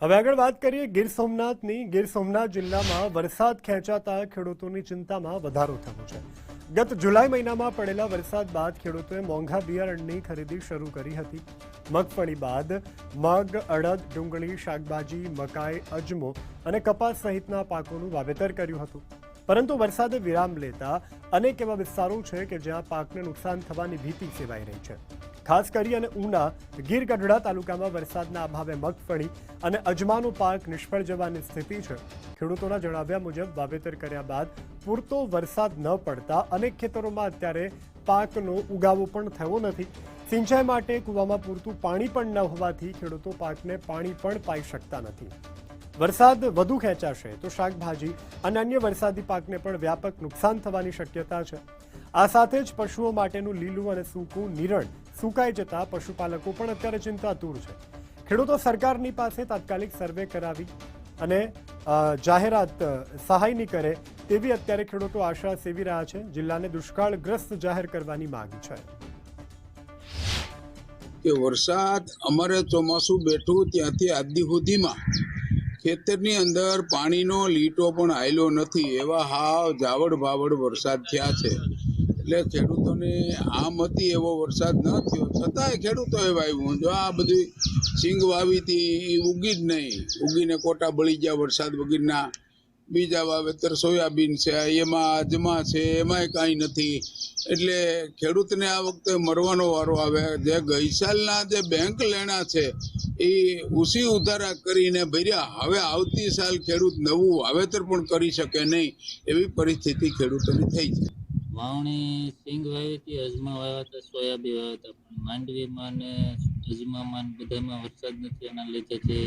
હવે આગળ વાત કરીએ ગીર સોમનાથની। ગીર સોમનાથ જિલ્લામાં વરસાદ ખેંચાતા ખેડૂતોની ચિંતામાં વધારો થયો છે। ગત જુલાઈ મહિનામાં પડેલા વરસાદ બાદ ખેડૂતોએ મોંઘા બિયારણની ખરીદી શરૂ કરી હતી। મગફળી બાદ મગ, અડદ, ડુંગળી, શાકભાજી, મકાઈ, અજમો અને કપાસ સહિતના પાકોનું વાવેતર કર્યું હતું। પરંતુ વરસાદે વિરામ લેતા અનેક એવા વિસ્તારો છે કે જ્યાં પાકને નુકસાન થવાની ભીતિ સેવાઈ રહી છે। ખાસ કરી અને ઉના, ગીર ગઢડા તાલુકામાં વરસાદના અભાવે મગફળી અને અજમાનો પાક નિષ્ફળ જવાની સ્થિતિ છે। ખેડૂતોના જણાવ્યા મુજબ વાવેતર કર્યા બાદ પૂરતો વરસાદ ન પડતા અનેક ખેતરોમાં અત્યારે પાકનો ઉગાવો પણ થયો નથી। સિંચાઈ માટે કૂવામાં પૂરતું પાણી પણ ન હોવાથી ખેડૂતો પાકને પાણી પણ પાઈ શકતા નથી। વરસાદ વધુ ખેંચાશે તો શાકભાજી અને અન્ય વરસાદી પાકને પણ વ્યાપક નુકસાન થવાની શક્યતા છે। આ સાથે જ પશુઓ માટેનું લીલું અને સૂકું નિરણ સુકાઈ જતા પશુપાલકો પણ અત્યારે ચિંતાતુર છે। ખેડૂતો સરકારની પાસે તાત્કાલિક સર્વે કરાવી અને જાહેરાત સહાયની કરે તેવી અત્યારે ખેડૂતો આશા સેવી રહ્યા છે। જિલ્લાને દુષ્કાળગ્રસ્ત જાહેર કરવાની માંગ છે કે વરસાદ અમારે ચોમાસું બેઠું ત્યાંથી આજ સુધીમાં ખેતરની અંદર પાણીનો લીટો પણ આવેલો નથી। એવા હાવ જાવડ ભાવડ વરસાદ થયા છે। એટલે ખેડૂતોને આમ હતી એવો વરસાદ ન થયો છતાંય ખેડૂતોએ વાવ્યું। જો આ બધી સિંગ વાવી હતી એ ઉગી જ નહીં, ઉગીને કોટા બળી ગયા વરસાદ વગરના। બીજા વાવેતર સોયાબીન છે, એમાં અજમા છે, એમાંય કાંઈ નથી। એટલે ખેડૂતને આ વખતે મરવાનો વારો આવે। જે ગઈ સાલના જે બેંક લેણા છે એ ઉછી ઉધારા કરીને ભર્યા। હવે આવતી સાલ ખેડૂત નવું વાવેતર પણ કરી શકે નહીં એવી પરિસ્થિતિ ખેડૂતોની થઈ છે। વાવણી સિંગ વાવી હતી, અજમા વાવ્યા હતા, સોયાબીન વાવ્યા હતા, પણ માંડવીમાં ને અજમામાં બધામાં વરસાદ નથી। એના લીધે જે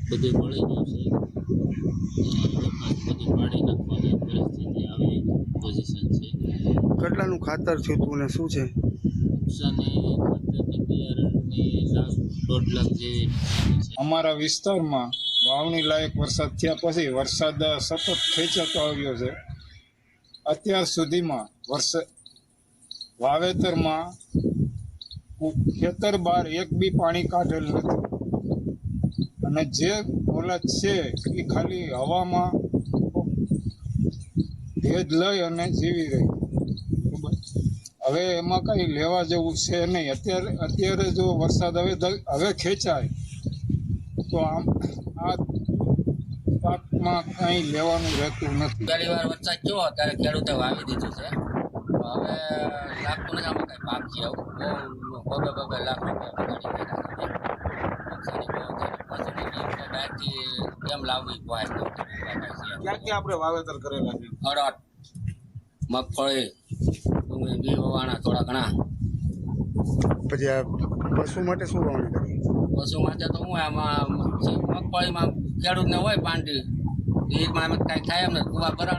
બધું મળી ગયું છે, બધું પાડી નાખવાની પરિસ્થિતિ આવી પોઝિશન છે। કેટલાનું ખાતર છે તું ને શું છે નુકસાની ખાતરની બિયારણની 1.5 લાખ જેવી નુકસાની છે। અમારા વિસ્તારમાં વાવણી લાયક વરસાદ થયા પછી વરસાદ સતત ખેંચાતો આવ્યો છે। અત્યાર સુધીમાં વાવેતરમાં ખેતર બહાર એક બી પાણી કાઢેલ નથી અને જે મોલત છે એ ખાલી હવામાં ભેજ લઈ અને જીવી રહી। હવે એમાં કઈ લેવા જેવું છે નહીં। અત્યારે જો વરસાદ હવે ખેંચાય તો આમ આ પાકમાં કંઈ લેવાનું રહેતું નથી। પહેલી વાર વરસાદ થયો ત્યારે ખેડૂતે વાવી દીધું છે। હવે લાગતું નથી આમાં કઈ પાક છે એવું બહુ 2 લાખ રૂપિયા બગાડી નાખ્યા છે। કેમ લાવવી ક્યાં ક્યાં આપણે વાવેતર કરેલા છે અડદ, મગફળી, ડુંગળી, ઘી વવાણા થોડા ઘણા। પછી આ પશુ માટે શું વાવણી કરી પશુ માટે તો હું આમાં મગફળીમાં ખેડૂતને હોય પાંડી, ઘીમાં કાંઈ થાય એમ નથી, કુવા ભરાણ